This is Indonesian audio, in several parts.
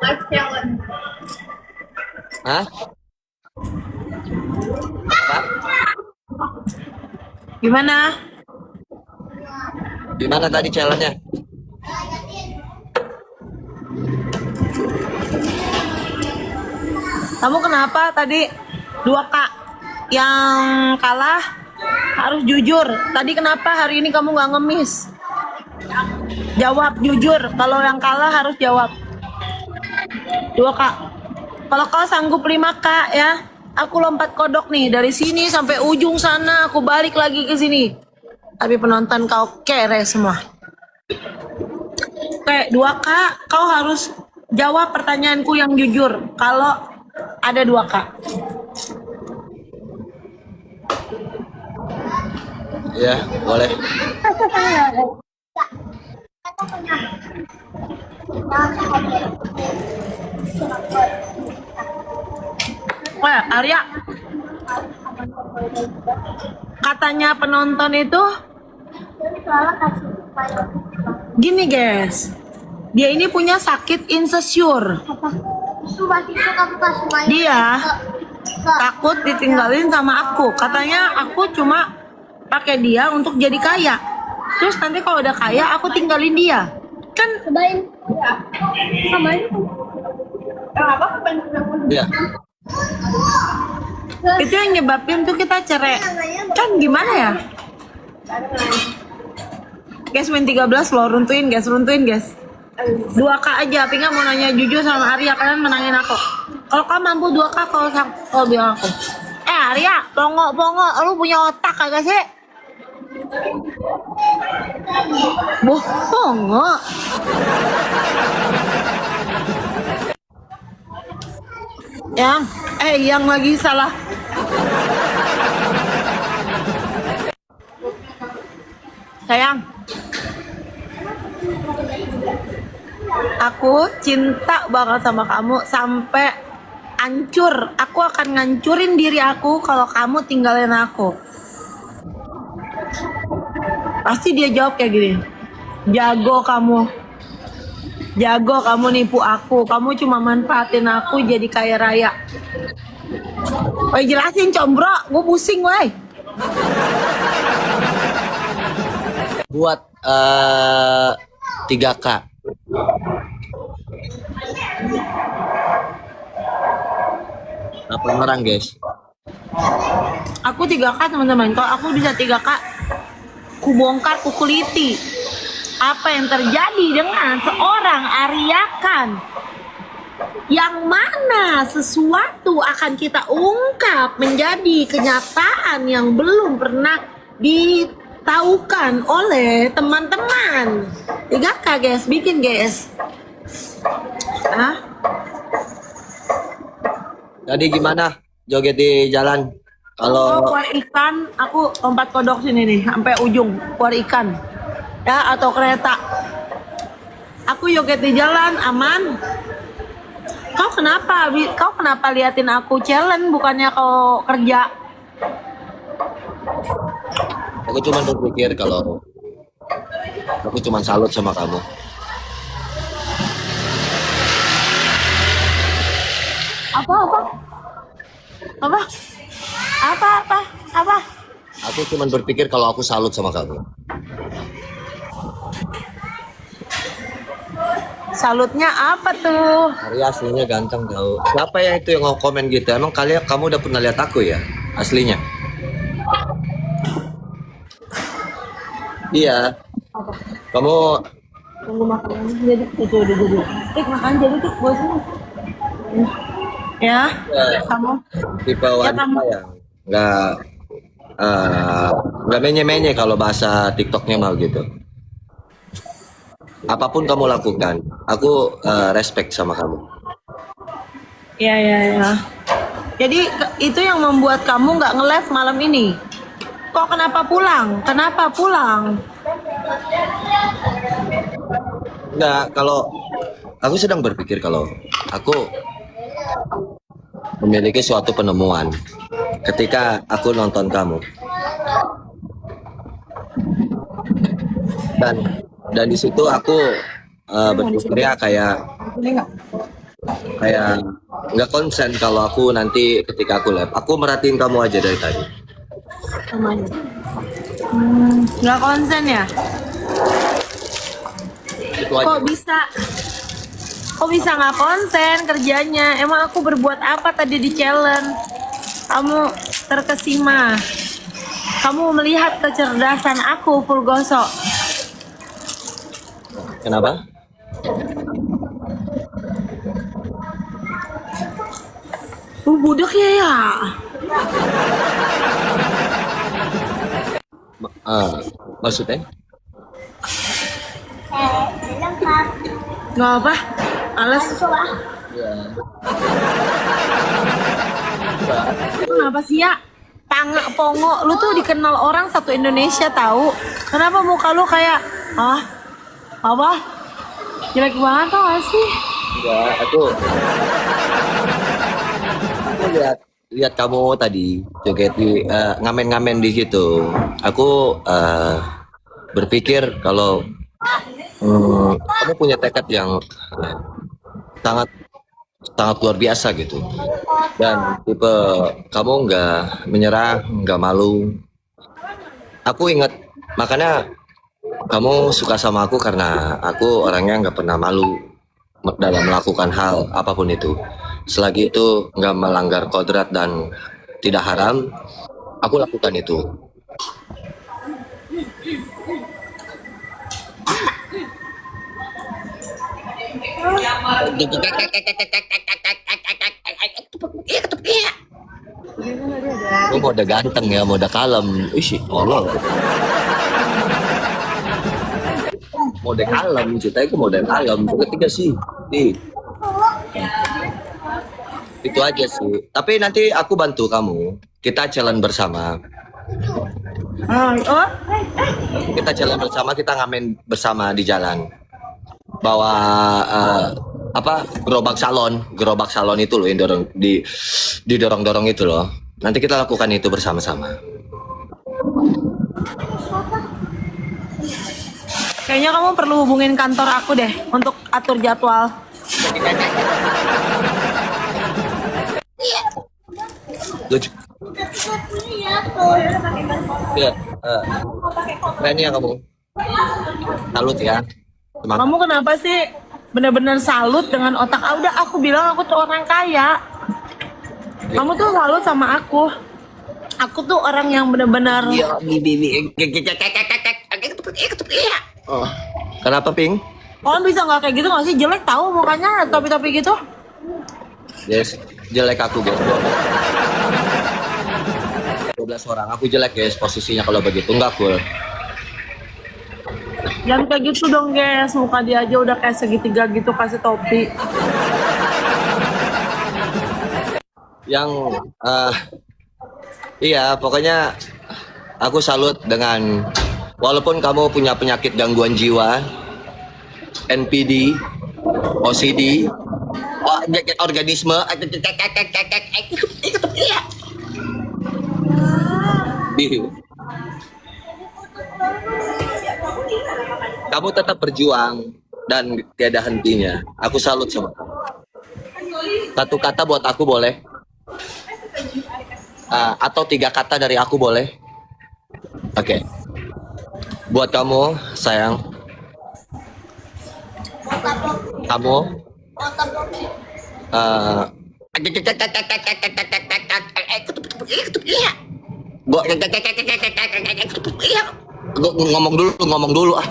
live challenge. Hah? Apa? Gimana? Gimana tadi challenge-nya? Kamu kenapa tadi 2K yang kalah harus jujur. Tadi kenapa hari ini kamu nggak ngemis? Jawab jujur. Kalau yang kalah harus jawab. 2K. Kalau kau sanggup 5K ya, aku lompat kodok nih dari sini sampai ujung sana. Aku balik lagi ke sini. Tapi penonton kau kere semua. Oke, 2K, kau harus jawab pertanyaanku yang jujur. Kalau ada 2K. Ya, boleh. Wah, Arya. Katanya penonton itu gini, guys. Dia ini punya sakit insecure. Dia takut ditinggalin sama aku. Katanya aku cuma pakai dia untuk jadi kaya. Terus nanti kalau udah kaya aku tinggalin dia. Kan Samain. Apa Ya. itu yang nyebabin tuh kita cerai. Kan gimana ya? Guys, win 13 loh, runtuin guys. 2K aja, Pinga mau nanya jujur sama Arya, kalian menangin aku. Kalau kamu mampu 2K, kalau bilang aku. Arya, pongo, lu punya otak kagak sih? Bohong. Yang lagi salah. Sayang, aku cinta banget sama kamu sampai hancur. Aku akan ngancurin diri aku kalau kamu tinggalin aku. Pasti dia jawab kayak gini. Jago kamu nipu aku. Kamu cuma manfaatin aku jadi kaya raya. Woy, jelasin combro, gue pusing woy. Buat 3K. Apa orang, guys? Aku 3K teman-teman. Kalau aku bisa 3K, ku bongkar, ku kuliti apa yang terjadi dengan seorang Arya Khan, yang mana sesuatu akan kita ungkap menjadi kenyataan yang belum pernah ditahukan oleh teman-teman. 3K guys, bikin guys. Tadi gimana joget di jalan? Kalau Kuar ikan, aku lompat kodok sini nih sampai ujung kuar ikan. Ya, atau kereta. Aku joget di jalan aman. Kau kenapa? Kau kenapa liatin aku challenge bukannya kau kerja? aku cuma berpikir kalau aku cuma salut sama kamu. Apa? Aku cuma berpikir kalau aku salut sama kamu. Salutnya apa tuh? Arya aslinya ganteng tau. Siapa ya itu yang komen gitu? Emang kamu udah pernah lihat aku ya? Aslinya? Iya. Kamu Tunggu makan jadi itu udah jadi. Makan jadi tuh bosan. Ya, kamu tipe wanita yang nggak menye-menye kalau bahasa TikToknya mau gitu. Apapun kamu lakukan, aku respect sama kamu. Ya. Jadi itu yang membuat kamu nggak nge-live malam ini. Kok kenapa pulang? Nggak, kalau aku sedang berpikir kalau aku memiliki suatu penemuan ketika aku nonton kamu. Dan di situ aku berpikirnya kayak kayak nggak konsen kalau aku nanti ketika aku live. Aku merhatiin kamu aja dari tadi. Namanya. Nggak konsen ya? Itu aja. Kok bisa? Kok bisa nggak konsen kerjanya? Emang aku berbuat apa tadi di challenge? Kamu terkesima. Kamu melihat kecerdasan aku, Fulgoso. Kenapa? Budak ya. Maksudnya? Nggak apa? Alas. Ya. Kenapa sih ya? Pangak pongo, lu tuh dikenal orang satu Indonesia tahu. Kenapa muka lu kayak apa? Jelek banget tau gak sih? Enggak, aku lihat kamu tadi joget di ngamen-ngamen di situ. Aku berpikir kalau kamu punya tekad yang sangat sangat luar biasa gitu. Dan tipe kamu nggak menyerah, nggak malu. Aku ingat, makanya kamu suka sama aku karena aku orangnya nggak pernah malu dalam melakukan hal apapun itu. Selagi itu nggak melanggar kodrat dan tidak haram, aku lakukan itu. Lu mode ganteng ya, mode kalem. Ih, Allah. Mode kalem, ceritanya ke mode kalem. Ketiga sih. Itu aja sih. Tapi nanti aku bantu kamu. Kita challenge bersama. Oh, Kita challenge bersama, kita ngamen bersama di jalan. Bawa gerobak salon itu loh yang didorong itu loh. Nanti kita lakukan itu bersama-sama. kayaknya kamu perlu hubungin kantor aku deh untuk atur jadwal. Lucu. Iya, keren ya kamu. Salut ya. Semangat. Kamu kenapa sih bener-bener salut dengan otak? Udah aku bilang aku tuh orang kaya. Kamu tuh salut sama aku. Aku tuh orang yang bener-bener. Iya, Oh. Kenapa, Ping? Kalian bisa nggak kayak gitu nggak sih? Jelek tahu mukanya topi-topi gitu. Yes, jelek aku guys. 12 orang, aku jelek guys posisinya kalau begitu, nggak cool. Jangan kayak gitu dong guys, muka dia aja udah kayak segitiga gitu kasih topi. Yang iya, pokoknya aku salut dengan walaupun kamu punya penyakit gangguan jiwa, NPD, OCD, organisme, kamu tetap berjuang dan tiada hentinya. Aku salut sama kamu. Satu kata buat aku boleh? Atau 3 kata dari aku boleh? Oke. Buat kamu, sayang. Kamu gua ngomong dulu ah.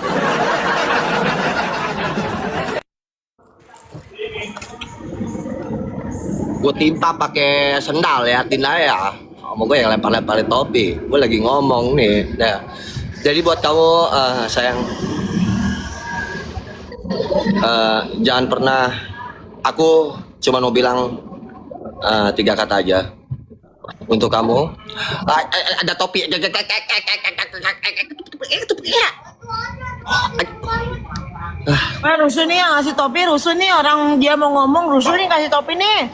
Gue timpa pakai sendal ya, aja ya. Ngomong gue yang lempar-lemparin topi. Gue lagi ngomong nih. Nah, jadi buat kamu sayang, jangan pernah. Aku cuma mau bilang 3 kata aja untuk kamu. Ada topi. Rusuh nih yang ngasih topi, rusuh nih orang dia mau ngomong, rusuh nih kasih topi nih.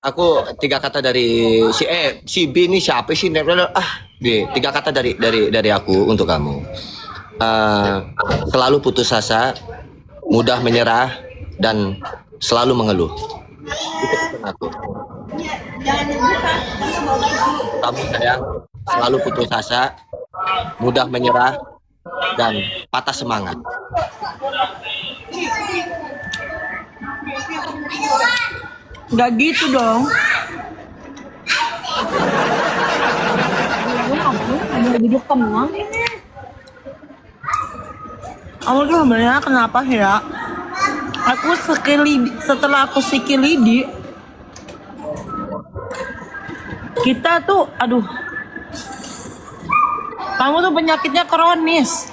Aku 3 kata dari si B ini siapa sih? B 3 kata dari aku untuk kamu. Selalu putus asa mudah menyerah, dan selalu mengeluh. Itu pesan aku. Jangan dibuka. Kamu sayang, selalu putus asa, mudah menyerah, dan patah semangat. Nggak gitu dong. Kamu duduk tenang. Kamu tuh sebenarnya kenapa sih ya? Setelah aku sikilidi, kita tuh, aduh, kamu tuh penyakitnya kronis.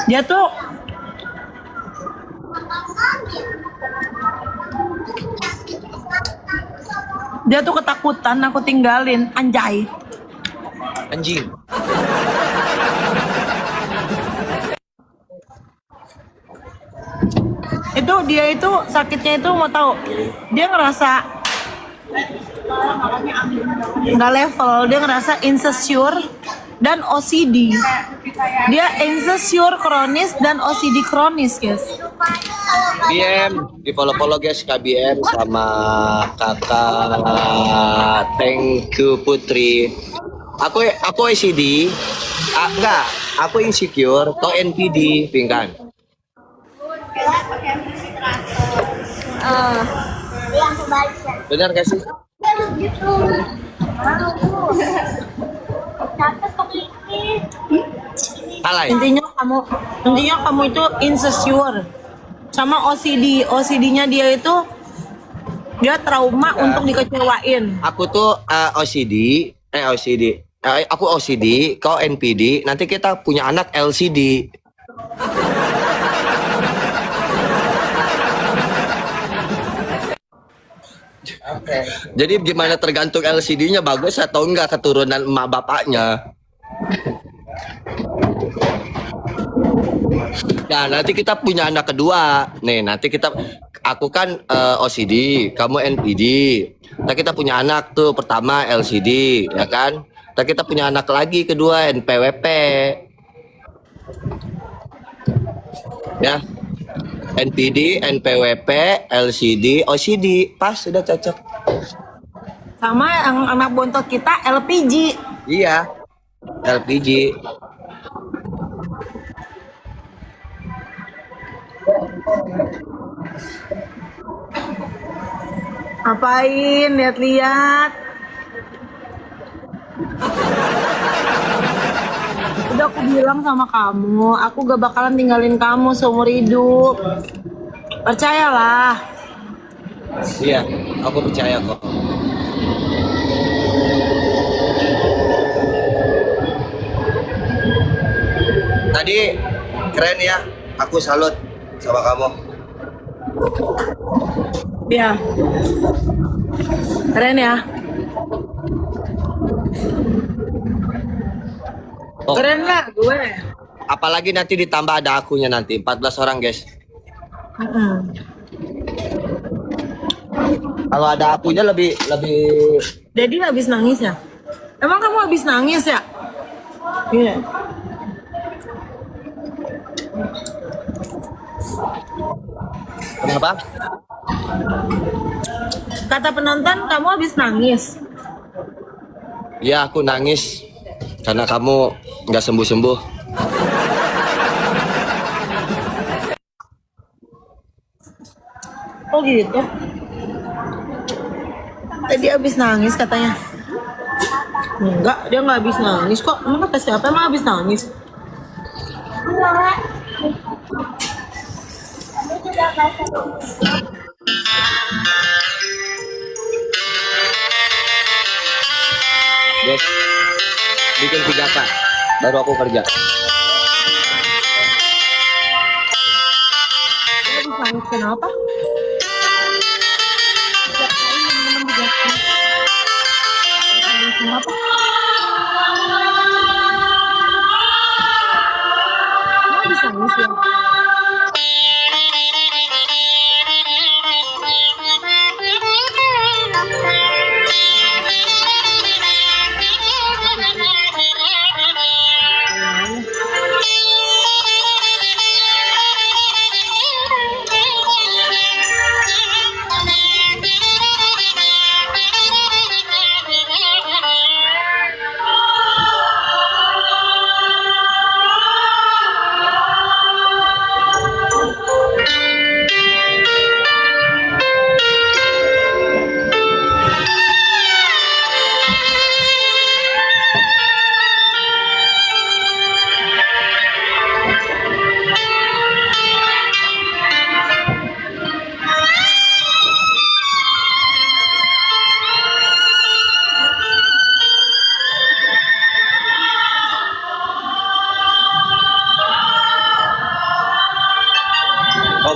Dia tuh ketakutan aku tinggalin, anjay. Anjing. Dia itu sakitnya itu mau tahu, dia ngerasa nggak level, dia ngerasa insecure dan OCD. Dia insecure kronis dan OCD kronis, guys. BM, di follow guys, KBM sama kakak Thank you Putri. Aku OCD, enggak, aku insecure, kau NPD, pingkan. Benar gak sih? Alay. Intinya kamu itu insecure sama OCD. OCD-nya dia itu dia trauma untuk dikecewain. Aku tuh aku OCD, kau NPD, nanti kita punya anak LCD. Oke. Jadi gimana tergantung LCD-nya bagus atau enggak keturunan emak bapaknya. Nah, nanti kita punya anak kedua. Nih, aku kan OCD, kamu NPD. Nah, kita punya anak tuh pertama LCD, ya kan? Nah, kita punya anak lagi kedua NPWP. Ya. NPD, NPWP, LCD, OCD, pas sudah cocok. Sama yang anak bontot kita LPG. Iya, LPG. Apain lihat-lihat? Udah aku bilang sama kamu, aku gak bakalan tinggalin kamu seumur hidup. Percayalah. Iya, aku percaya kok. Tadi keren ya, aku salut sama kamu. Iya. Keren ya. Oh, Keren lah gue. apalagi nanti ditambah ada akunya nanti 14 orang guys. Kalau ada akunya lebih. Jadi habis nangis ya? Emang kamu habis nangis ya? Iya. Kenapa? Kata penonton kamu habis nangis. Ya, aku nangis karena kamu nggak sembuh-sembuh. Oh gitu. Tadi habis nangis katanya. Enggak, dia nggak habis nangis kok. Emang kata siapa emang habis nangis? Guys, bikin 3K baru aku kerja. Dia habis nangis kenapa? Kenapa? Dia habis nangis ya?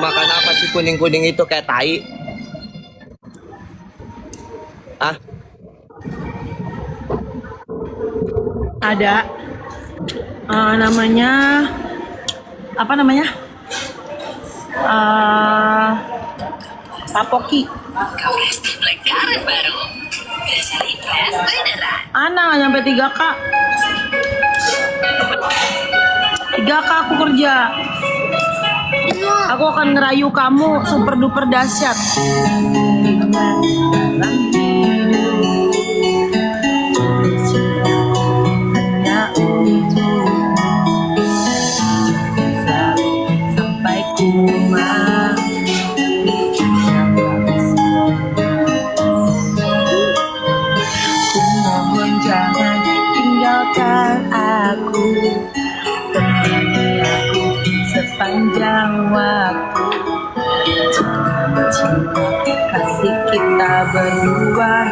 makan apa sih kuning-kuning itu kayak tai? Ah, Ada namanya apa namanya? Tapoki. Ana nggak nyampe 3K. 3K aku kerja. Aku akan ngerayu kamu super duper dahsyat. Hanya untuk sampai ku mohon jangan tinggalkan aku, temani aku sepanjang waktu. Jangan cinta kasih kita berdua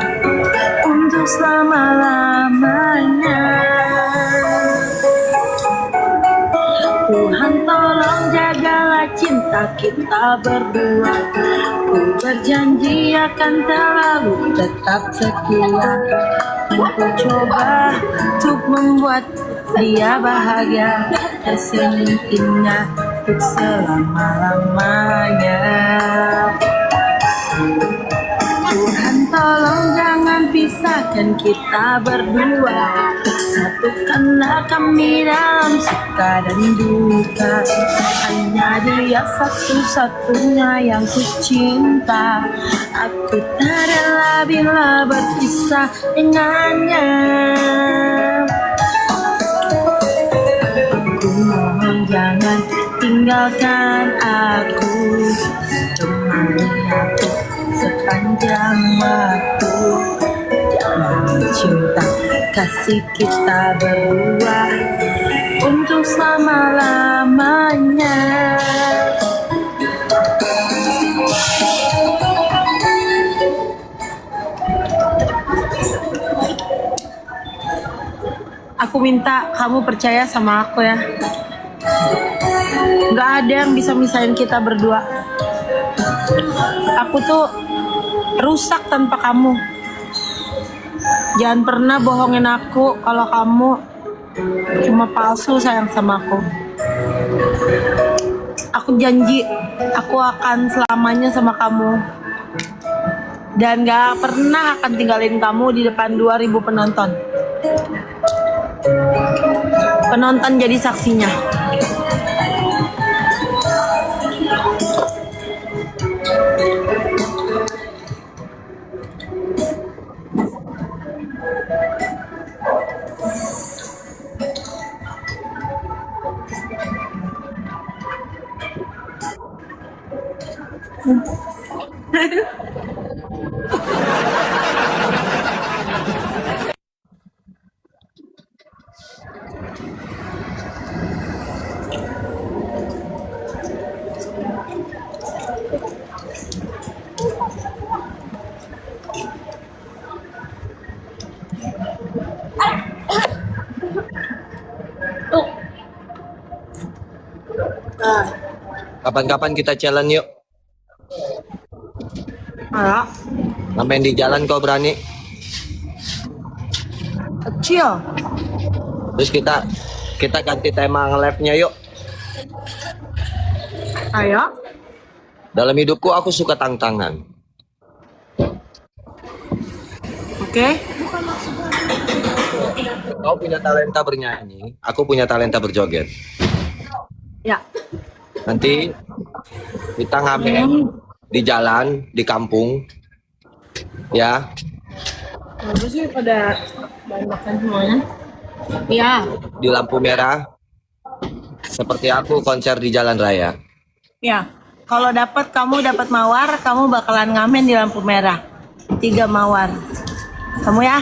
untuk selama-lamanya. Tuhan tolong jagalah cinta kita berdua. Ku berjanji akan selalu tetap setia. Ku coba untuk membuat dia bahagia, semungkinnya untuk selama-lamanya. Tuhan tolong jangan pisahkan kita berdua. Satukanlah kami dalam suka dan duka. Hanya dia satu-satunya yang ku cinta. Aku tak rela bila berpisah dengannya. Aku mohon jangan tinggalkan aku, temani aku sepanjang waktu. Jangan cinta kasih kita berdua untuk selama-lamanya. Aku minta kamu percaya sama aku ya. Gak ada yang bisa misahin kita berdua. Aku tuh rusak tanpa kamu. Jangan pernah bohongin aku kalau kamu cuma palsu sayang sama aku. Aku janji aku akan selamanya sama kamu. Dan gak pernah akan tinggalin kamu di depan 2000 penonton. Penonton jadi saksinya. kapan-kapan kita challenge yuk. Ayo, Ngamen di jalan kau berani? kecil. Terus kita ganti tema nge-live-nya yuk. Ayo. Dalam hidupku aku suka tantangan. Oke. Kau punya talenta bernyanyi, aku punya talenta berjoget. Ya. Nanti kita ngamen di jalan, di kampung. Ya. Bagus sih pada makan semuanya. Iya. Di lampu merah. Seperti aku konser di jalan raya. Ya. Kalau kamu dapat mawar, kamu bakalan ngamen di lampu merah. 3 mawar. Kamu ya?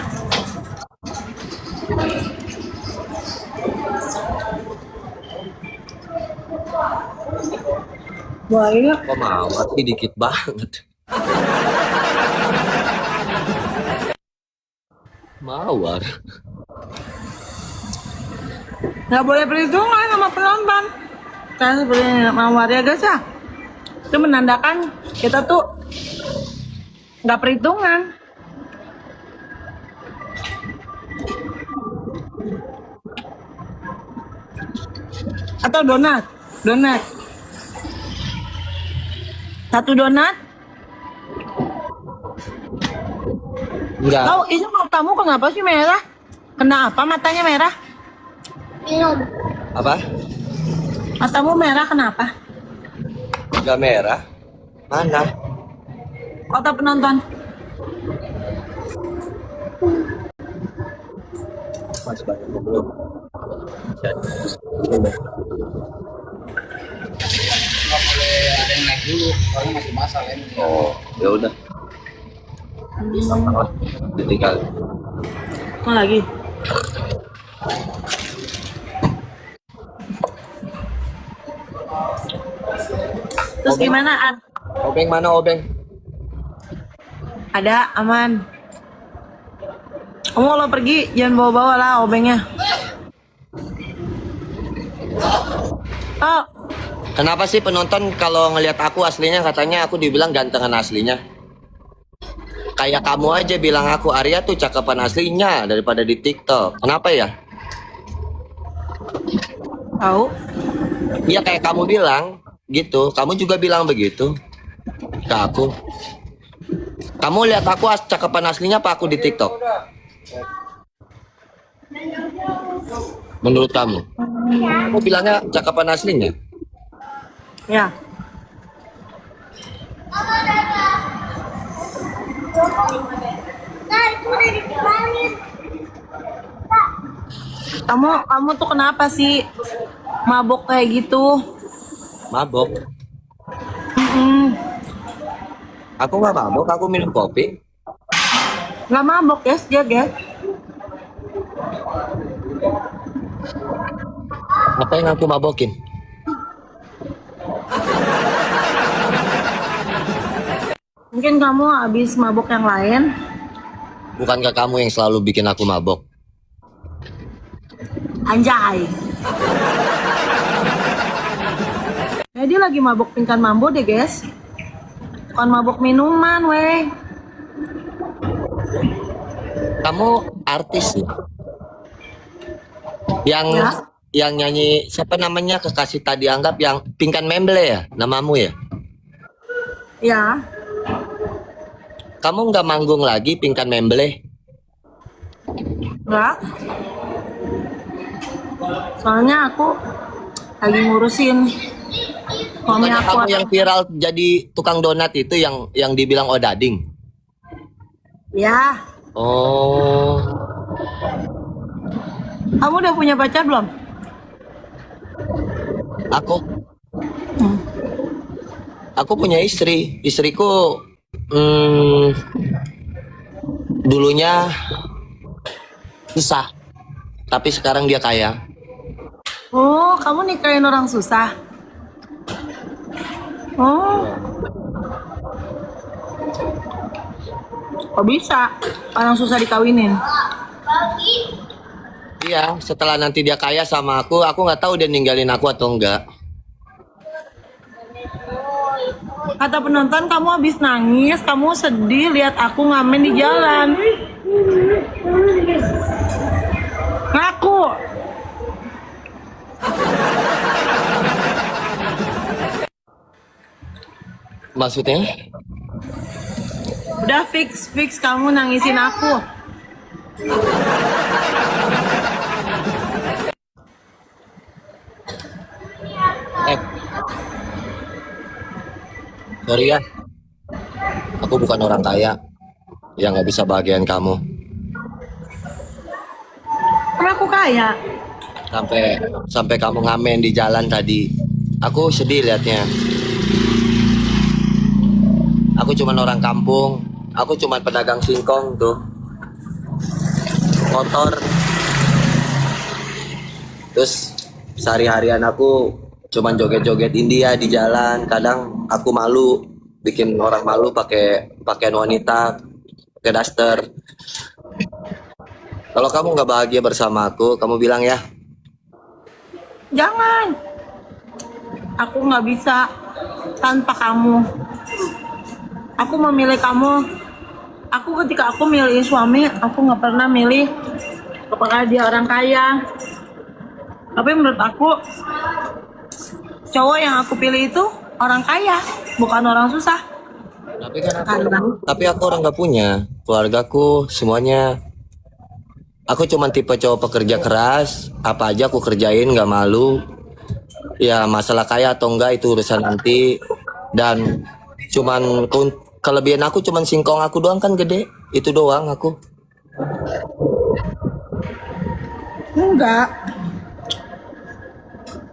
Banyak. Kok mawar sih dikit banget. Mawar. Nggak boleh perhitungan sama penonton. Kan seperti mawar ya guys ya. Itu menandakan kita tuh nggak perhitungan. Atau donat, donat. Satu donat. Enggak. Tahu ini matamu kenapa sih merah? Kenapa matanya merah? Minum. Apa? Matamu merah kenapa? Enggak merah. Mana? Kota penonton. Masih banyak belum. Nggak boleh ada yang naik dulu, soalnya masih basah lem. Oh, ya udah. Ditinggal. Mau lagi? Terus Obeng. gimana? Obeng mana obeng? Ada, aman. Kamu kalau pergi jangan bawa-bawa lah obengnya. Oh, Kenapa sih penonton kalau ngelihat aku aslinya katanya aku dibilang gantengan aslinya? Kayak kamu aja bilang aku Arya tuh cakapan aslinya daripada di TikTok. Kenapa ya? tahu? Iya kayak kamu bilang gitu. Kamu juga bilang begitu ke aku. Kamu lihat aku cakapan aslinya apa aku di TikTok? Menurut kamu? Kamu bilangnya cakapan aslinya? Ya. Nah, itu udah dikembaliin. Kamu tuh kenapa sih mabok kayak gitu? Mabok? Mm-mm. Aku nggak mabok, aku minum kopi. Nggak mabok guys, dia guys. Apa yang aku mabokin? Mungkin kamu habis mabok yang lain. Bukankah kamu yang selalu bikin aku mabok? Anjay. Dia lagi mabok pingkan mambo deh guys. Bukan mabok minuman weh. Kamu artis ya? Yang Ya. yang nyanyi siapa namanya kekasih tadi anggap yang Pinkan Memble ya namamu ya? Ya. Kamu nggak manggung lagi Pinkan Memble? Enggak. Soalnya aku lagi ngurusin suami Bukannya aku. kamu yang viral jadi tukang donat itu yang dibilang odading? Ya. Oh, Kamu udah punya pacar belum? aku Hmm. aku punya istri. Istriku dulunya susah, tapi sekarang dia kaya. Oh, kamu nikahin orang susah. Oh. Kok bisa? Orang susah dikawinin. Iya, setelah nanti dia kaya sama aku nggak tahu dia ninggalin aku atau enggak. Kata penonton kamu habis nangis, kamu sedih lihat aku ngamen di jalan. Ngaku. Maksudnya? Udah fix kamu nangisin aku. Eh, sorry ya, aku bukan orang kaya yang nggak bisa bahagiain kamu. Kan aku kaya. Sampai kamu ngamen di jalan tadi, aku sedih liatnya. Aku cuman orang kampung, aku cuman pedagang singkong tuh, motor. Terus sehari-harian aku cuman joget-joget India di jalan. Kadang aku malu, bikin orang malu pakai pakaian wanita, pakai daster. Kalau kamu nggak bahagia bersama aku, kamu bilang ya. Jangan. Aku nggak bisa. tanpa kamu. Aku memilih kamu. Ketika aku milih suami, aku nggak pernah milih apakah dia orang kaya. Tapi menurut aku, cowok yang aku pilih itu orang kaya, bukan orang susah. Tapi aku orang nggak punya. Keluargaku semuanya. Aku cuman tipe cowok pekerja keras. Apa aja aku kerjain, nggak malu. Ya masalah kaya atau enggak itu urusan nanti. Dan cuman kelebihan aku cuman singkong aku doang kan gede. Itu doang aku. Enggak.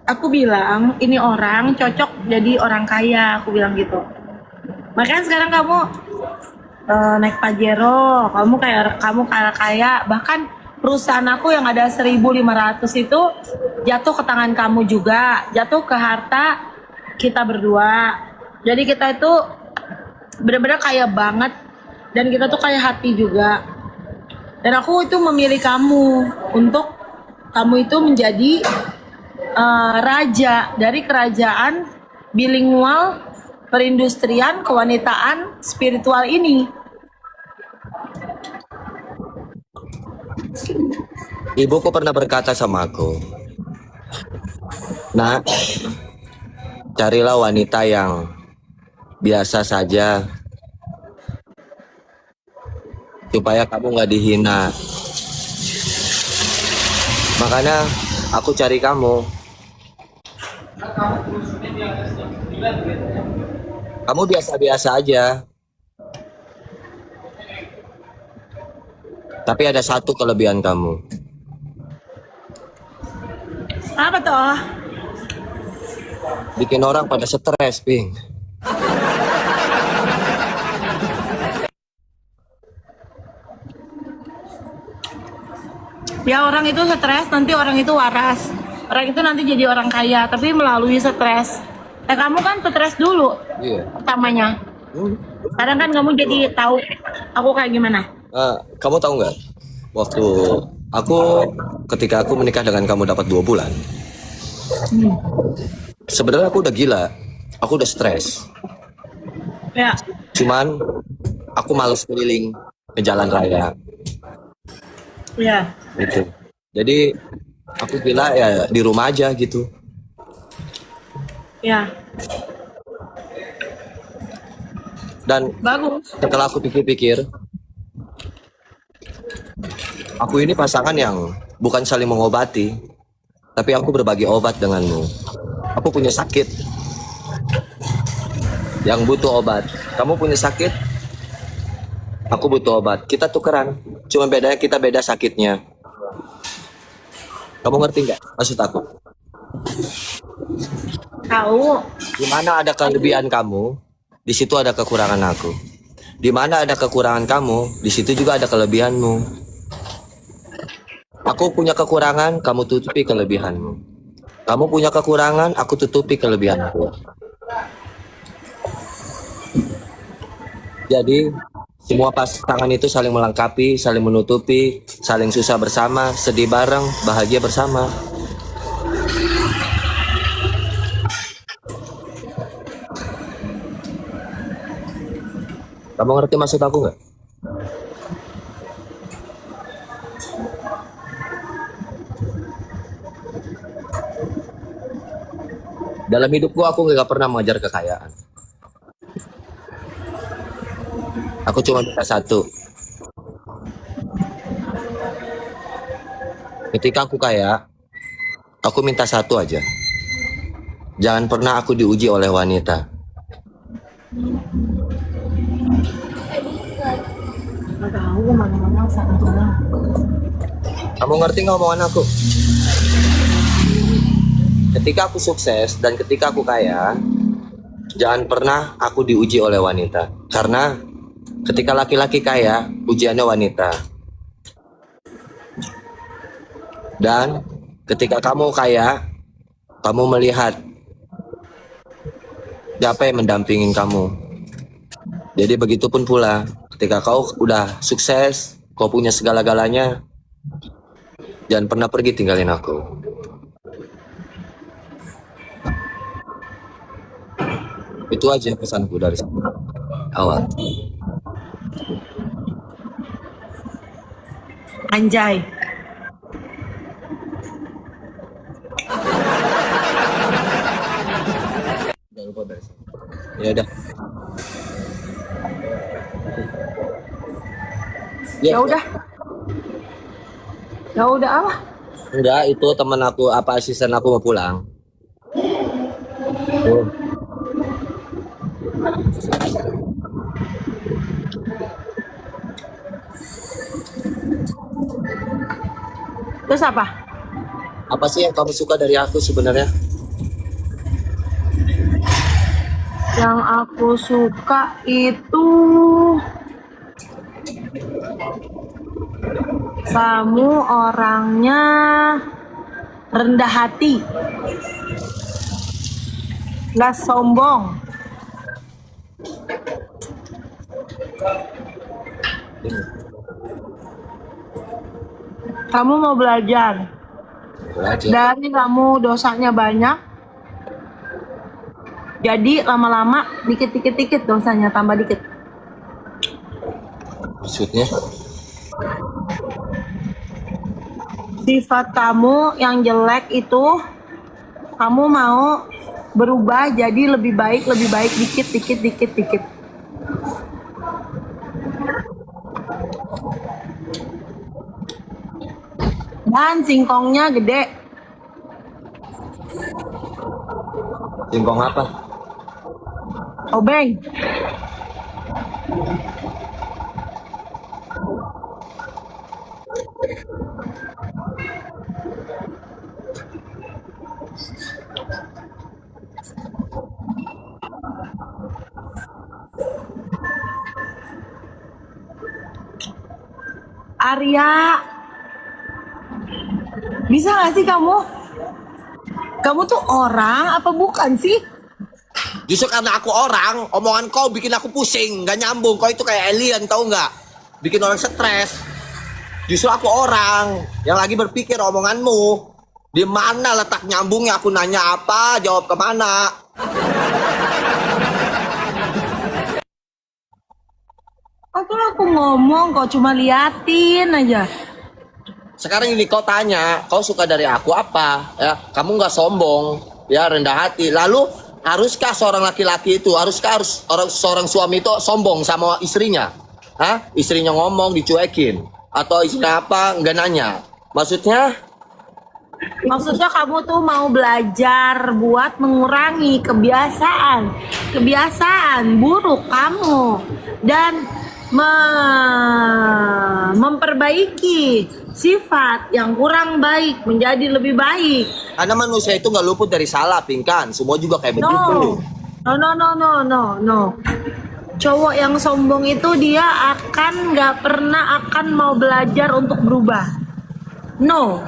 Aku bilang ini orang cocok jadi orang kaya, aku bilang gitu. Makanya sekarang kamu naik Pajero, kamu kaya, bahkan perusahaan aku yang ada 1.500 itu jatuh ke tangan kamu juga, jatuh ke harta kita berdua. Jadi kita itu benar-benar kaya banget, dan kita tuh kaya hati juga. Dan aku itu memilih kamu untuk kamu itu menjadi raja dari kerajaan bilingual perindustrian kewanitaan spiritual ini. Ibuku pernah berkata sama aku, "Nak, carilah wanita yang biasa saja supaya kamu nggak dihina. Makanya aku cari kamu. Kamu biasa-biasa aja. Tapi ada satu kelebihan kamu. Apa tuh? Bikin orang pada stres, Ping. Ya orang itu stres, nanti orang itu waras. Orang itu nanti jadi orang kaya, tapi melalui stres. Kamu kan stres dulu, Iya. pertamanya. Sekarang kan kamu jadi tahu aku kayak gimana. Kamu tahu nggak? Waktu ketika aku menikah dengan kamu dapat 2 bulan. Sebenarnya aku udah gila. Aku udah stres. Ya, Cuman aku males keliling ke jalan raya. ya. Gitu. Jadi aku gila ya di rumah aja gitu. Ya, Dan bagus. setelah aku pikir-pikir, aku ini pasangan yang bukan saling mengobati, tapi aku berbagi obat denganmu. Aku punya sakit yang butuh obat. Kamu punya sakit, aku butuh obat. Kita tukeran. Cuma bedanya kita beda sakitnya. Kamu ngerti nggak maksud aku? Tahu. Di mana ada kelebihan kamu, di situ ada kekurangan aku. Di mana ada kekurangan kamu, di situ juga ada kelebihanmu. Aku punya kekurangan, kamu tutupi kelebihanmu. Kamu punya kekurangan, aku tutupi kelebihanku. Jadi, semua pasangan itu saling melengkapi, saling menutupi, saling susah bersama, sedih bareng, bahagia bersama. Kamu ngerti maksud aku nggak? Dalam hidupku aku nggak pernah mengejar kekayaan. Aku cuma minta satu. Ketika aku kaya, aku minta satu aja. Jangan pernah aku diuji oleh wanita. Nggak tahu mana-mana sama. Kamu ngerti nggak omongan aku? Ketika aku sukses dan ketika aku kaya, jangan pernah aku diuji oleh wanita. Karena ketika laki-laki kaya, ujiannya wanita. Dan ketika kamu kaya, kamu melihat siapa yang mendampingin kamu. Jadi begitupun pula, ketika kau udah sukses, kau punya segala-galanya, jangan pernah pergi tinggalin aku. Itu aja pesanku dari awal. Anjay. Jangan lupa dari sana. Ya udah. Ya udah. Ya udah apa? Enggak, itu teman aku apa asisten aku mau pulang. Tuh. Terus apa? Apa sih yang kamu suka dari aku sebenarnya? Yang aku suka itu kamu orangnya rendah hati, nggak sombong. Kamu mau belajar Belajar. dari kamu dosanya banyak, jadi lama-lama dikit dosanya tambah dikit. Maksudnya? Sifat kamu yang jelek itu kamu mau berubah jadi lebih baik dikit. Dan singkongnya gede. Singkong apa? Obeng. Arya, bisa gak sih kamu? Kamu tuh orang apa bukan sih? Justru karena aku orang, omongan kau bikin aku pusing, gak nyambung. Kau itu kayak alien, tahu nggak? Bikin orang stres. Justru aku orang yang lagi berpikir omonganmu. Di mana letak nyambungnya? Aku nanya apa, jawab kemana? Aku ngomong kok cuma liatin aja. Sekarang ini kau tanya, kau suka dari aku apa? Ya, kamu nggak sombong, ya rendah hati. Lalu haruskah seorang laki-laki itu, seorang suami itu sombong sama istrinya? Hah? Istrinya ngomong dicuekin, atau istrinya apa nggak nanya? Maksudnya? Maksudnya kamu tuh mau belajar buat mengurangi kebiasaan buruk kamu dan memperbaiki sifat yang kurang baik menjadi lebih baik. Karena manusia itu nggak luput dari salah, Pingkan. Semua juga kayak begitu. No. Cowok yang sombong itu dia nggak pernah akan mau belajar untuk berubah. No.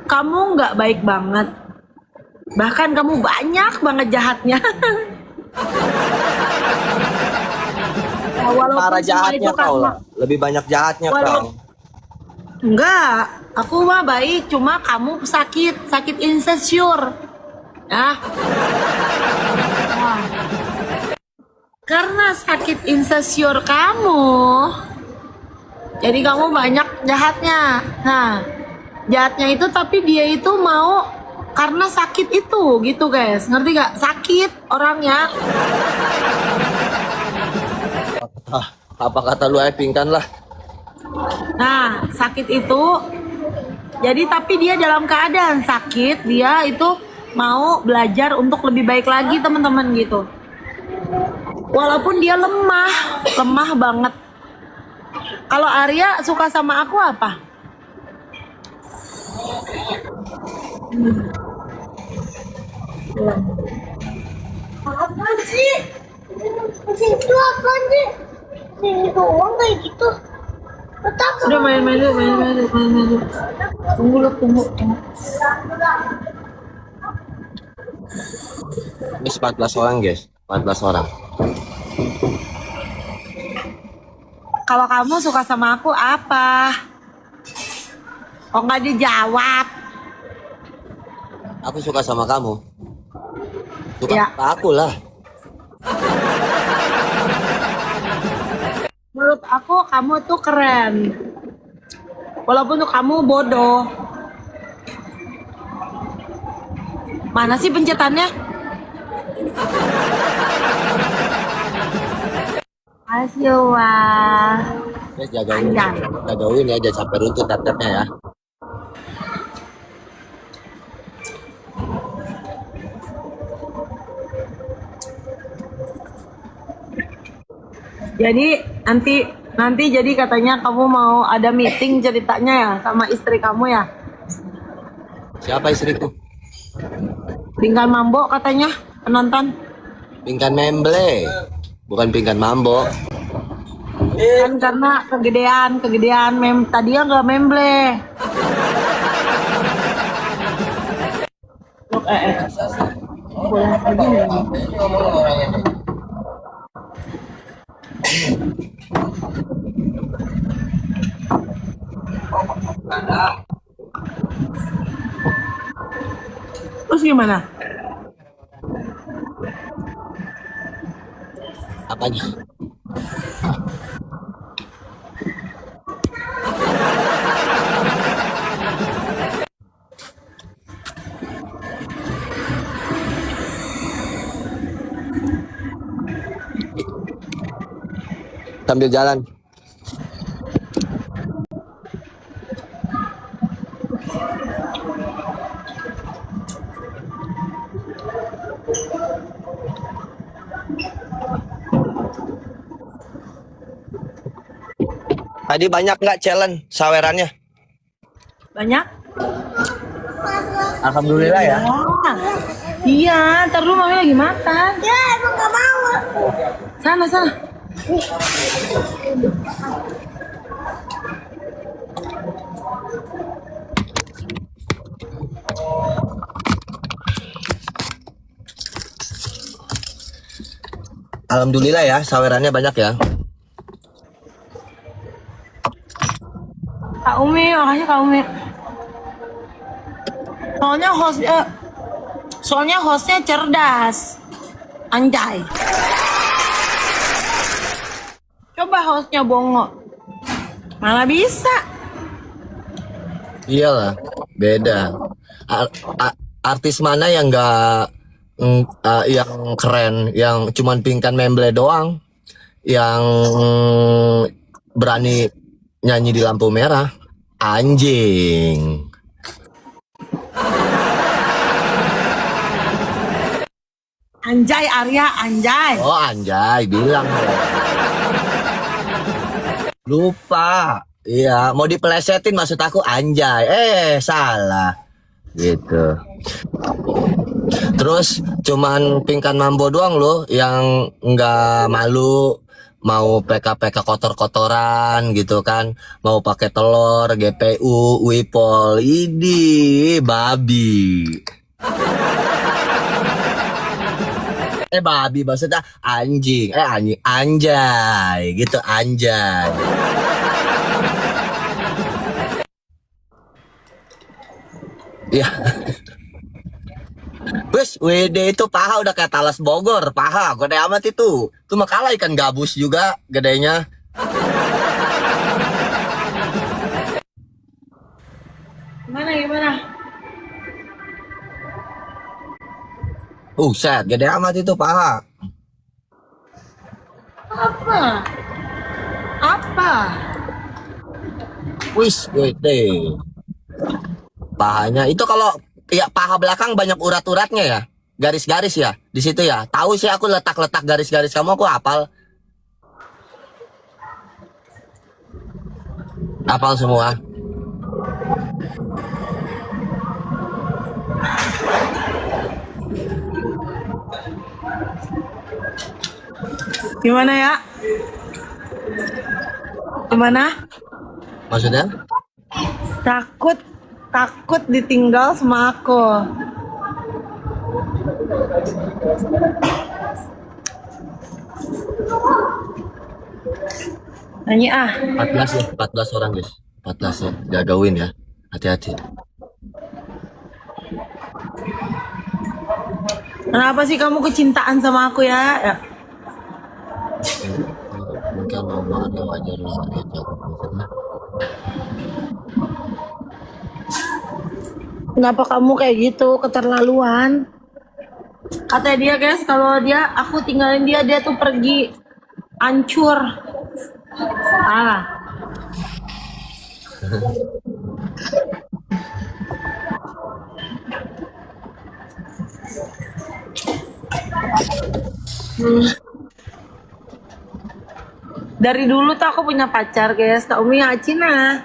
Kamu nggak baik banget. Bahkan kamu banyak banget jahatnya. Ya, walaupun Para semua jahatnya itu kau karena lah. Lebih banyak jahatnya kau. enggak, aku mah baik, cuma kamu sakit insecure. Ya. Nah, karena sakit insecure kamu, jadi kamu banyak jahatnya. Nah, jahatnya itu tapi dia itu mau karena sakit itu gitu guys, ngerti gak? Sakit orangnya. Apa kata lu Pingkan lah? Nah, sakit itu jadi tapi dia dalam keadaan sakit, dia itu mau belajar untuk lebih baik lagi teman-teman gitu. Walaupun dia lemah banget. Kalau Arya suka sama aku apa? Apa sih? Itu apa sih? Sini doang kayak gitu. Tetap Udah main dulu. Tunggu. Ini 14 orang guys, 14 orang. Kalau kamu suka sama aku apa? Oh nggak dijawab. Aku suka sama kamu. Suka Ya. aku lah. Menurut aku kamu tuh keren. Walaupun tuh kamu bodoh. Mana sih pencetannya? Asyua. Guys, jagain ya, jangan sampai runtuh tap-tapnya ya. Jadi nanti jadi katanya kamu mau ada meeting ceritanya ya sama istri kamu ya. Siapa istriku? Tinggal mambo katanya penonton. Pingkan memble, bukan pingkan mambo. Kan karena kegedean tadi ya nggak memble. Loh, boleh lagi nih. Terus gimana? Apanya? Sambil jalan. Tadi banyak nggak challenge sawerannya? Banyak? Alhamdulillah ya. Iya, ntar dulu mami lagi makan. Ya emang gak mau. Sana. Alhamdulillah ya, sawerannya banyak ya. Kak Umi, makasih Kak Umi. Soalnya hostnya cerdas. Anjay. Coba hostnya bongo. Mana bisa? Iyalah, beda. Artis mana yang nggak yang keren, yang cuman pingkan memble doang, yang berani nyanyi di lampu merah? Anjing. Anjay Arya, anjay. Oh anjay, bilang dong. Lupa. Iya, mau dipelesetin maksud aku anjay. Salah. Gitu. Terus cuman pingkan mambo doang loh yang nggak malu mau PK-PK kotor-kotoran gitu kan, mau pakai telur, GPU, Wipol, ini babi. Babi maksudnya anjing, anjay gitu, anjay. Ya. Wes, WD itu paha udah kayak talas Bogor, paha gede amat itu. Itu mah kalah ikan gabus juga gedenya. Gimana? Set, gede amat itu paha. Apa? Wis, WD. Pahanya itu kalau ya paha belakang banyak urat-uratnya ya, garis-garis ya di situ ya. Tahu sih aku letak-letak garis-garis kamu, aku hafal semua. Gimana ya? Gimana? Maksudnya? Takut ditinggal sama aku. Nanya 14 ya, 14 orang guys. 14 ya, jagauin ya. Hati-hati. Kenapa sih kamu kecintaan sama aku ya? Ya. Mungkin mau banget ya, wajar lah gitu maksudnya. Kenapa kamu kayak gitu, keterlaluan? Kata dia guys, kalau aku tinggalin dia tuh pergi, hancur. Ah, dari dulu tuh aku punya pacar guys, Kak Umi Acina.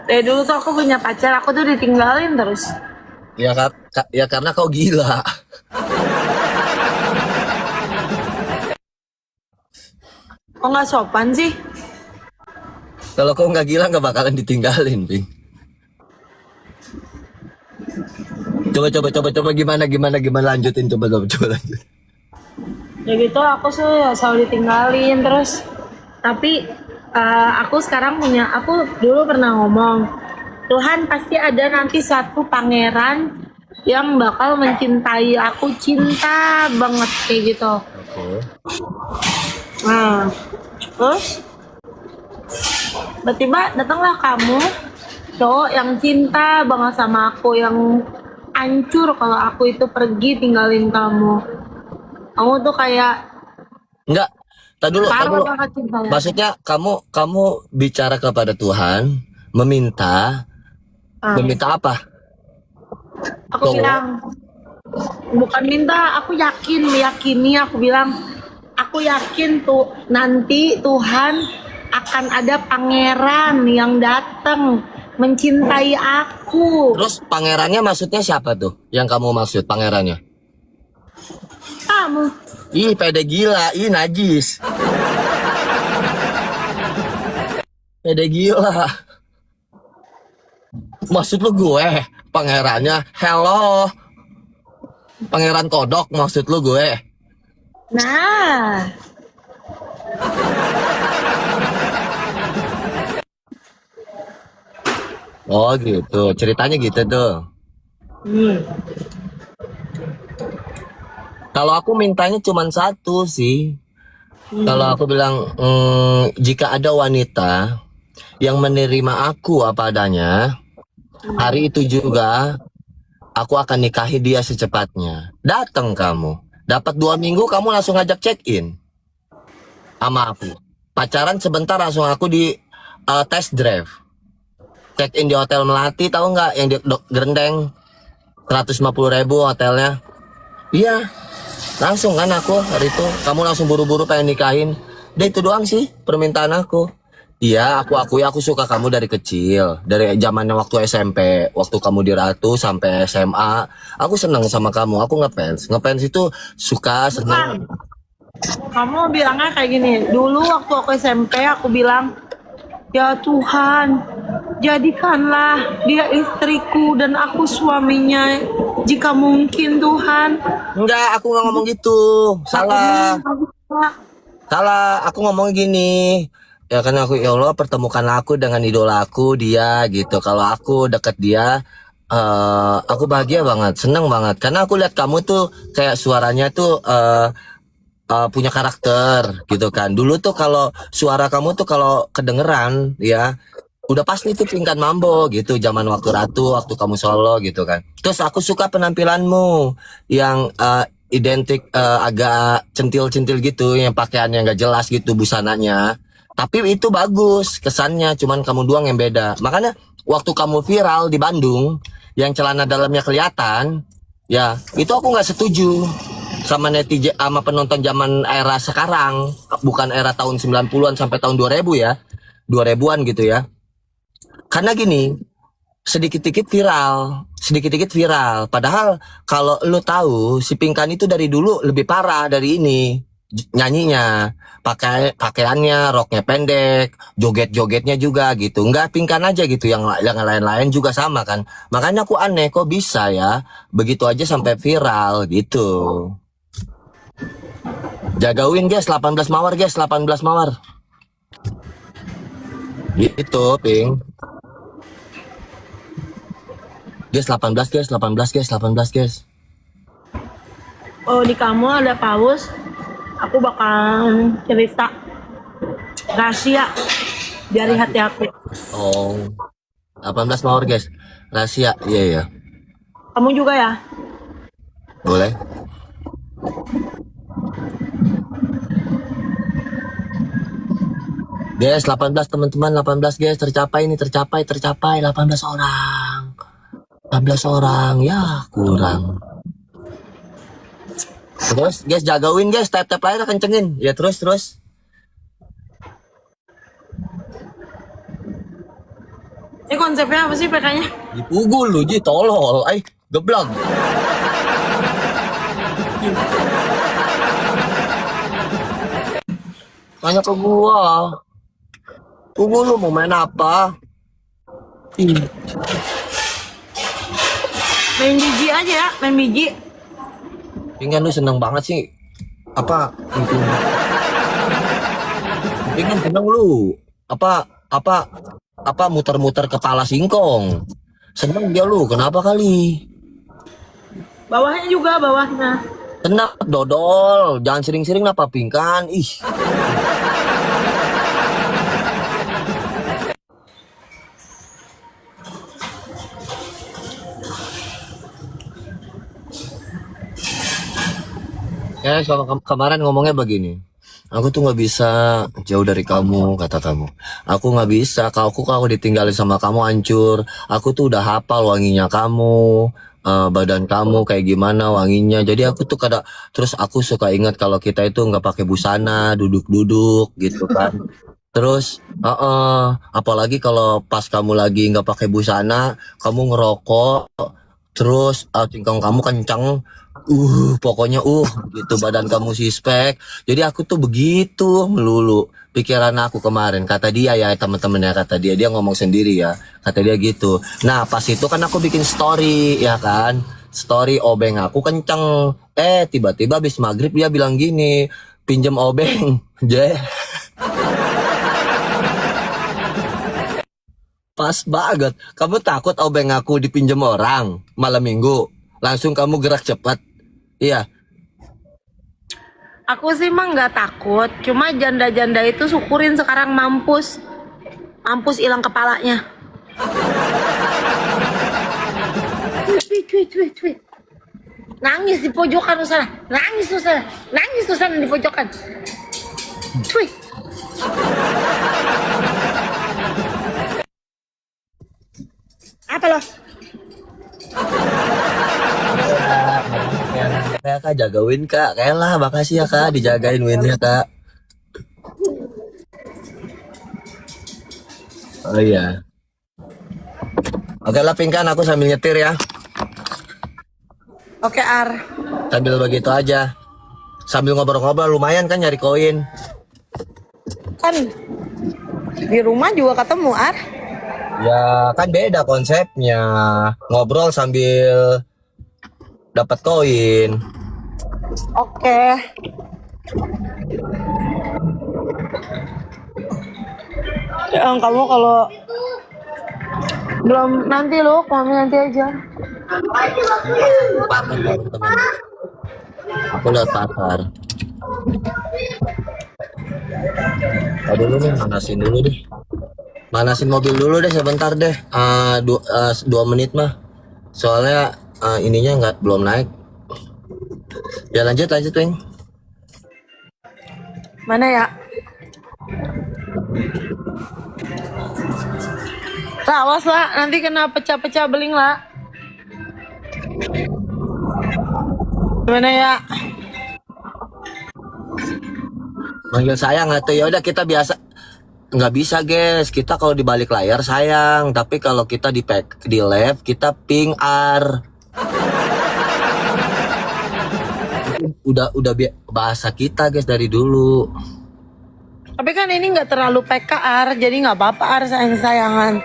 Dari dulu tuh aku punya pacar, aku tuh ditinggalin terus. Ya, ya karena kau gila. Kok nggak sopan sih? Kalau kau nggak gila nggak bakalan ditinggalin, Ping. Coba gimana lanjutin, coba lanjut. Ya gitu, aku selalu ditinggalin terus. Tapi aku sekarang aku dulu pernah ngomong, Tuhan pasti ada nanti satu pangeran yang bakal mencintai aku, cinta banget kayak gitu. Oke. Nah, terus tiba-tiba datanglah kamu, cowok yang cinta banget sama aku, yang hancur kalau aku itu pergi tinggalin kamu. Kamu tuh kayak Enggak. Tadi dulu. parah banget cintanya. Maksudnya kamu bicara kepada Tuhan, meminta apa? Aku bilang bukan minta, aku meyakini, aku bilang aku yakin tuh nanti Tuhan akan ada pangeran yang datang mencintai aku. Terus pangerannya maksudnya siapa tuh? Yang kamu maksud pangerannya? Kamu Ih, pede gila, ih najis. Pede gila. Maksud lu gue, pangerannya? Hello. Pangeran kodok maksud lu gue. nah Oh gitu, ceritanya gitu tuh. Kalau aku mintanya cuma satu sih. Kalau aku bilang, jika ada wanita yang menerima aku apa adanya, hari itu juga aku akan nikahi dia secepatnya. Datang kamu, dapat 2 minggu kamu langsung ngajak check in sama aku. Pacaran sebentar langsung aku di test drive. Check in di Hotel Melati, tahu nggak yang di Gerendeng, 150.000 hotelnya. Iya, langsung kan aku hari itu. Kamu langsung buru-buru pengen nikahin. Udah itu doang sih permintaan aku. Iya, aku akui aku suka kamu dari kecil. Dari zamannya waktu SMP, waktu kamu di Ratu sampai SMA, aku seneng sama kamu. Aku ngefans. Ngefans itu suka, seneng. kamu bilangnya kayak gini, dulu waktu aku SMP aku bilang, ya Tuhan, jadikanlah dia istriku dan aku suaminya jika mungkin Tuhan. Enggak, aku nggak ngomong gitu. Salah. Salah, aku ngomong gini. Ya kan aku, ya Allah pertemukan aku dengan idola aku, dia gitu. Kalau aku deket dia, aku bahagia banget, seneng banget. Karena aku lihat kamu tuh kayak suaranya tuh punya karakter gitu kan. Dulu tuh kalau suara kamu tuh kalau kedengeran ya, udah pasti tuh tingkat mambo gitu. Zaman waktu Ratu, waktu kamu solo gitu kan. Terus aku suka penampilanmu yang identik agak centil-centil gitu, yang pakaiannya nggak jelas gitu busananya. Tapi itu bagus kesannya, cuman kamu doang yang beda. Makanya waktu kamu viral di Bandung, yang celana dalamnya kelihatan, ya itu aku nggak setuju sama netizen, sama penonton zaman era sekarang, bukan era tahun 90-an sampai tahun 2000 ya, 2000-an gitu ya. Karena gini, sedikit-sedikit viral. Padahal kalau lu tahu si Pinkan itu dari dulu lebih parah dari ini nyanyinya, pakaiannya, roknya pendek, joget-jogetnya juga gitu. Enggak Pinkan aja gitu, yang lain-lain juga sama kan. Makanya aku aneh kok bisa ya begitu aja sampai viral gitu. Jagauin guys, 18 mawar guys, 18 mawar. Gitu, Ping. Guys, 18 guys, 18 guys, 18 guys. di kamu ada paus, aku bakal cerita rahasia dari hati aku. Oh, 18 mawar guys. Rahasia, iya ya. Kamu juga ya? Boleh. Guys, 18 teman-teman, 18 guys, tercapai 18 orang. 18 orang, ya kurang. Terus guys, jagauin guys, tap-tap aja kencengin. Ya terus. Ini konsepnya apa sih PK-nya? Dipukul lu, Ji, tolol. Geblang. Tanya ke gua. Tunggu lu mau main apa? Main biji aja ya, main biji. Pengen lu seneng banget sih. Apa? Pengen seneng lu. Apa muter-muter kepala singkong. Seneng dia lu, kenapa kali? Bawahnya juga, bawahnya. Tenang, dodol. Jangan sering-sering apa pingkan. Ih. Ya, kalau kemarin ngomongnya begini. Aku tuh nggak bisa jauh dari kamu, kata kamu. Aku nggak bisa. Kalau ditinggalin sama kamu hancur. Aku tuh udah hafal wanginya kamu, badan kamu kayak gimana wanginya. Jadi aku tuh terus aku suka ingat kalau kita itu nggak pakai busana, duduk-duduk gitu kan. Terus, apalagi kalau pas kamu lagi nggak pakai busana, kamu ngerokok, terus singkong kamu kencang, pokoknya gitu badan kamu sispek. Jadi aku tuh begitu melulu pikiran aku kemarin. Kata dia ya teman-temannya, kata dia ngomong sendiri ya, kata dia gitu. Nah pas itu kan aku bikin story ya kan, story obeng aku kenceng. Tiba-tiba habis maghrib dia bilang gini, pinjem obeng, je. Pas banget. Kamu takut obeng aku dipinjam orang malam minggu? Langsung kamu gerak cepat. Iya. Aku sih mah nggak takut. Cuma janda-janda itu syukurin sekarang mampus. Mampus hilang kepalanya. Cuy. Nangis di pojokan sana. Nangis tuh sana di pojokan. Cuy. Apa loh? Ya kak, jagain kak. Kayalah, makasih ya kak, dijagain winnya kak. Oh iya. Oke lah pingkan, aku sambil nyetir ya. Oke Ar. Sambil begitu aja. Sambil ngobrol-ngobrol lumayan kan nyari koin. Kan di rumah juga ketemu Ar. Ya kan beda konsepnya. Ngobrol sambil dapat koin. Oke. Ya, kamu kalau belum nanti loh, kami nanti aja. Pasar teman-teman. Aku lihat pasar. Dulu nih, manasin mobil dulu deh sebentar deh. 2 menit mah. Soalnya ininya belum naik. Ya lanjut Weng. Mana ya? Lah, awas lah, nanti kena pecah-pecah beling lah. Gimana ya? Manggil sayang atau ya udah kita biasa. Nggak bisa guys, kita kalau di balik layar sayang, tapi kalau kita di live kita ping ar. Udah bahasa kita guys dari dulu. Tapi kan ini nggak terlalu PKR, jadi nggak apa-apa Ar, sayang-sayangan.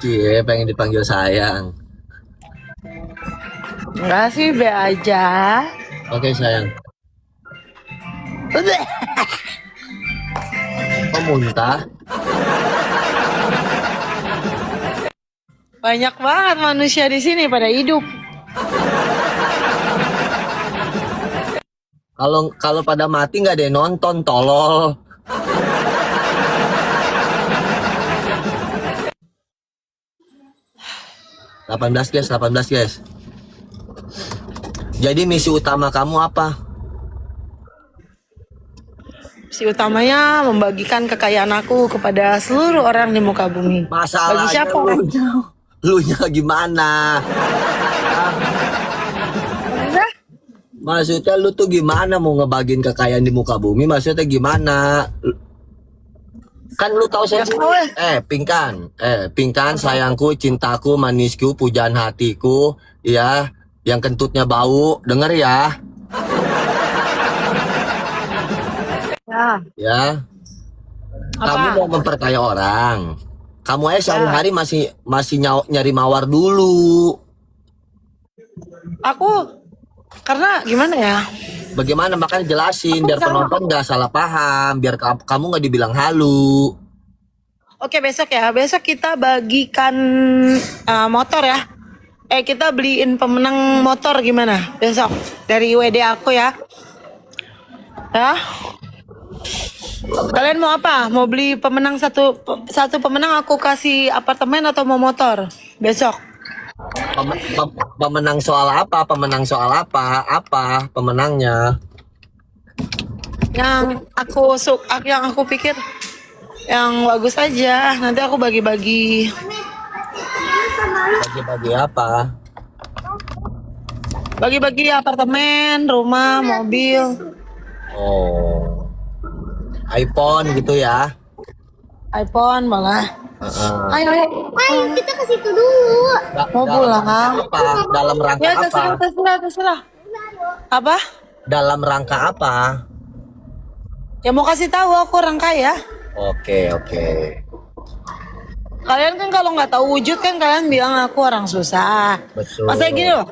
Cie, pengen dipanggil sayang. Enggak sih, be aja. Oke sayang. Kok muntah? Banyak banget manusia di sini pada hidup. Kalau pada mati nggak ada yang nonton, tolol. Delapan belas guys. Jadi misi utama kamu apa? Si utamanya membagikan kekayaan aku kepada seluruh orang di muka bumi. Masalahnya Bagi siapa? lu nya gimana? Maksudnya lu tuh gimana mau ngebagiin kekayaan di muka bumi? Maksudnya gimana? Kan lu tahu sendiri. Pingkan sayangku, cintaku, manisku, pujaan hatiku, ya, yang kentutnya bau, denger ya. Ya. Kamu Apa? mau memperkaya orang. Kamu aja sehari-hari masih nyari mawar dulu. Aku karena gimana ya? Bagaimana, makanya jelasin biar penonton nggak salah paham, biar kamu nggak dibilang halu. Oke, besok ya. Besok kita bagikan motor ya. Kita beliin pemenang motor gimana? Besok dari WD aku ya. Ya. Kalian mau apa? Mau beli pemenang satu pemenang aku kasih apartemen atau mau motor? Besok. Pemenang soal apa? Pemenang soal apa? Apa pemenangnya? Yang aku pikir yang bagus aja. Nanti aku bagi-bagi. Bagi-bagi apa? Bagi-bagi apartemen, rumah, mobil. Oh, iPhone gitu ya? iPhone malah. Ayo, Ayo kita ke situ dulu. mau pulang. Apa? Dalam rangka Ya apa? terserah. Apa? Dalam rangka apa? Ya mau kasih tahu aku orang kaya. Oke. Kalian kan kalau nggak tahu wujud kan kalian bilang aku orang susah. Betul. Masa gini loh.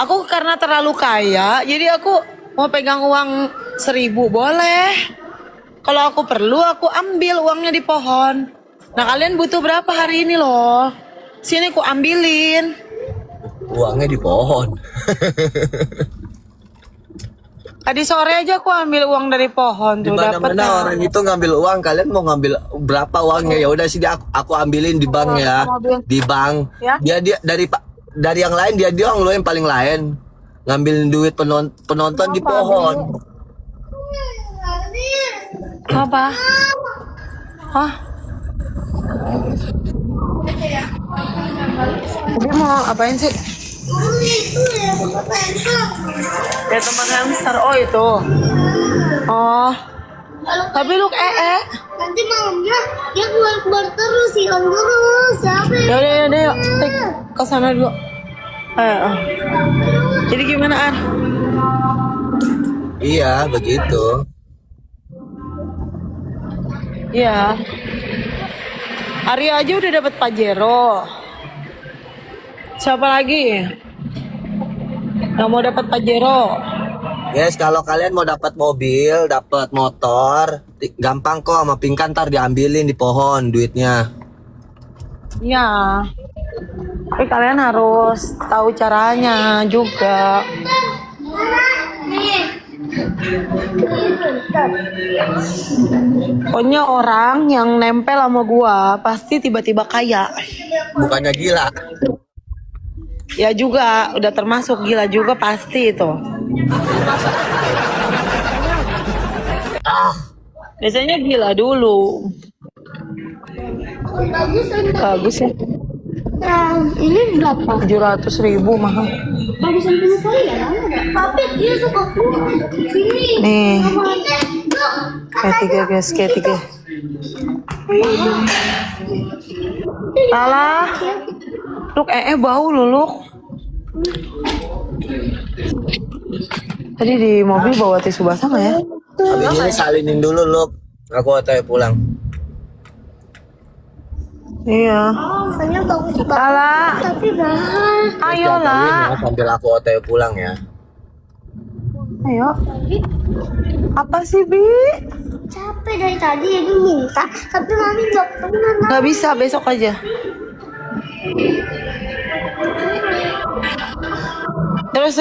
Aku karena terlalu kaya, jadi aku mau pegang uang 1.000 boleh. Kalau aku perlu, aku ambil uangnya di pohon. Nah kalian butuh berapa hari ini loh? Sini aku ambilin. Uangnya di pohon. Tadi sore aja aku ambil uang dari pohon Di tuh dapat. mana-mana orang itu ngambil uang, kalian mau ngambil berapa uangnya? Ya udah sih, aku ambilin di bank ya. Di bank. Ya. Dia dari yang lain, dia lo yang paling lain. Ngambilin duit penonton di pohon. Apa? Hah? Tapi mau apain sih? Itu ya tempat hamster. Ya tempat hamster. Oh itu. Oh. Tapi lu Nanti malamnya dia keluar terus, hilang terus. Siapa? Ya udah yuk. Ke sana dulu. Jadi gimana An? Iya, begitu. Iya. Arya aja udah dapat Pajero. Siapa lagi? Yang mau dapat Pajero? Guys, kalau kalian mau dapat mobil, dapat motor, gampang kok, sama Pingkan ntar diambilin di pohon duitnya. Iya. Tapi kalian harus tahu caranya juga. Pokoknya orang yang nempel sama gua pasti tiba-tiba kaya. Bukannya gila. Ya juga, udah termasuk gila juga pasti itu. Biasanya gila dulu. Bagus ya. Nah, ini berapa? 700.000 mahal. Bagusan dulu kali ya? Tapi dia suka keluar. Sini. Nih, Loh, K3 guys, K3. Alah, Luk, bau lu, Luk. Tadi di mobil bawa tisu basah nggak ya? Habis ini salinin dulu lo. Aku otw pulang. Iya. rasanya bagus banget. Alah, Tapi mahal. ayolah. Ya, sambil aku otw pulang ya. Ayo. Apa sih, Bi? Capek dari tadi ya minta, tapi mami nggak pernah. Nggak bisa, besok aja. Terus.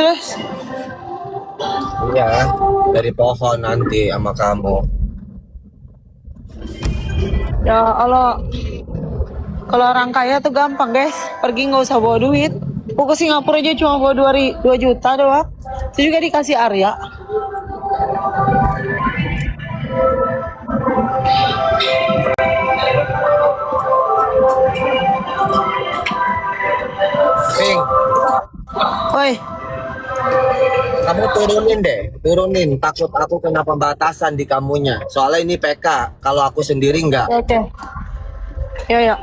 Iya, dari pohon nanti sama kamu. Ya Allah, kalau orang kaya tuh gampang guys, pergi nggak usah bawa duit. Aku ke Singapura aja cuma bawa 2 juta doang. Itu juga dikasih Arya. Ping, Woi, kamu turunin. Takut aku kena pembatasan di kamunya. Soalnya ini PK. Kalau aku sendiri enggak. oke. Ya ya.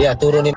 Ya turunin.